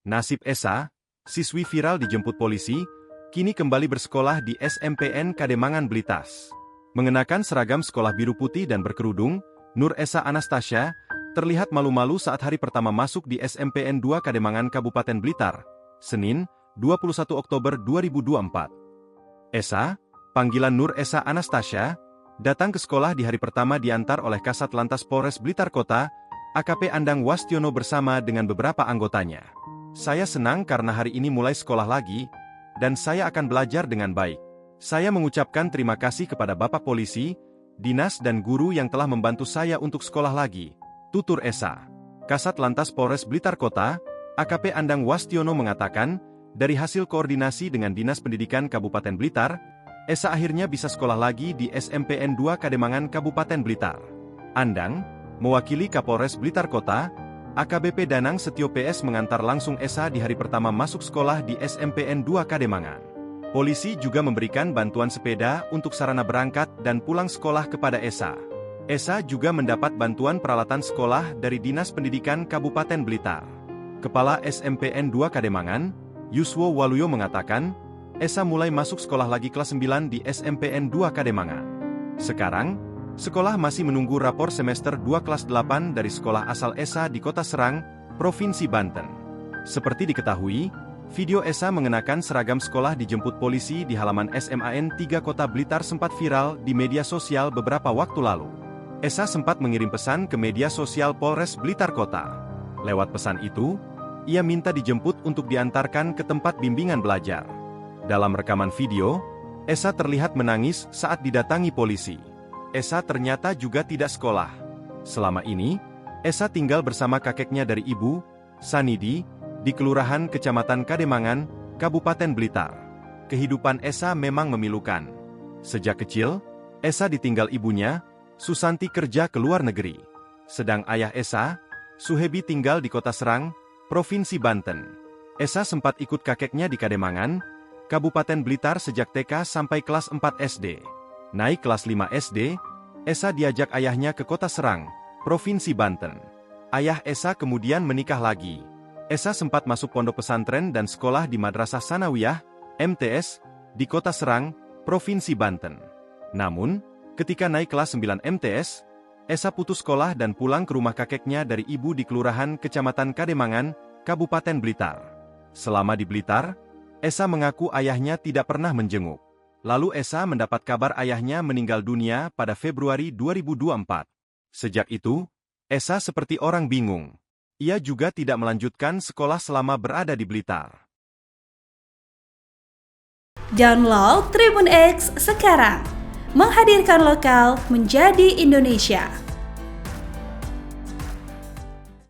Nasib Esa, siswi viral dijemput polisi, kini kembali bersekolah di SMPN Kademangan Blitas. Mengenakan seragam sekolah biru putih dan berkerudung, Nur Esa Anastasia terlihat malu-malu saat hari pertama masuk di SMPN 2 Kademangan Kabupaten Blitar, Senin, 21 Oktober 2024. Esa, panggilan Nur Esa Anastasia, datang ke sekolah di hari pertama diantar oleh Kasat Lantas Polres Blitar Kota, AKP Andang Wastiono bersama dengan beberapa anggotanya. Saya senang karena hari ini mulai sekolah lagi, dan saya akan belajar dengan baik. Saya mengucapkan terima kasih kepada Bapak Polisi, Dinas dan guru yang telah membantu saya untuk sekolah lagi, tutur Esa. Kasat Lantas Polres Blitar Kota, AKP Andang Wastiono mengatakan, dari hasil koordinasi dengan Dinas Pendidikan Kabupaten Blitar, Esa akhirnya bisa sekolah lagi di SMPN 2 Kademangan Kabupaten Blitar. Andang, mewakili Kapolres Blitar Kota, AKBP Danang Setio PS mengantar langsung Esa di hari pertama masuk sekolah di SMPN 2 Kademangan. Polisi juga memberikan bantuan sepeda untuk sarana berangkat dan pulang sekolah kepada Esa. Esa juga mendapat bantuan peralatan sekolah dari Dinas Pendidikan Kabupaten Blitar. Kepala SMPN 2 Kademangan, Yuswo Waluyo mengatakan, Esa mulai masuk sekolah lagi kelas 9 di SMPN 2 Kademangan. Sekarang, sekolah masih menunggu rapor semester 2 kelas 8 dari sekolah asal Esa di Kota Serang, Provinsi Banten. Seperti diketahui, video Esa mengenakan seragam sekolah dijemput polisi di halaman SMAN 3 Kota Blitar sempat viral di media sosial beberapa waktu lalu. Esa sempat mengirim pesan ke media sosial Polres Blitar Kota. Lewat pesan itu, ia minta dijemput untuk diantarkan ke tempat bimbingan belajar. Dalam rekaman video, Esa terlihat menangis saat didatangi polisi. Esa ternyata juga tidak sekolah. Selama ini, Esa tinggal bersama kakeknya dari ibu, Sanidi, di Kelurahan Kecamatan Kademangan, Kabupaten Blitar. Kehidupan Esa memang memilukan. Sejak kecil, Esa ditinggal ibunya, Susanti kerja ke luar negeri. Sedang ayah Esa, Suhebi tinggal di Kota Serang, Provinsi Banten. Esa sempat ikut kakeknya di Kademangan, Kabupaten Blitar sejak TK sampai kelas 4 SD. Naik kelas 5 SD, Esa diajak ayahnya ke Kota Serang, Provinsi Banten. Ayah Esa kemudian menikah lagi. Esa sempat masuk pondok pesantren dan sekolah di Madrasah Sanawiyah, MTS, di Kota Serang, Provinsi Banten. Namun, ketika naik kelas 9 MTS, Esa putus sekolah dan pulang ke rumah kakeknya dari ibu di Kelurahan Kecamatan Kademangan, Kabupaten Blitar. Selama di Blitar, Esa mengaku ayahnya tidak pernah menjenguk. Lalu Esa mendapat kabar ayahnya meninggal dunia pada Februari 2024. Sejak itu, Esa seperti orang bingung. Ia juga tidak melanjutkan sekolah selama berada di Blitar. Download Tribun X sekarang, menghadirkan lokal menjadi Indonesia.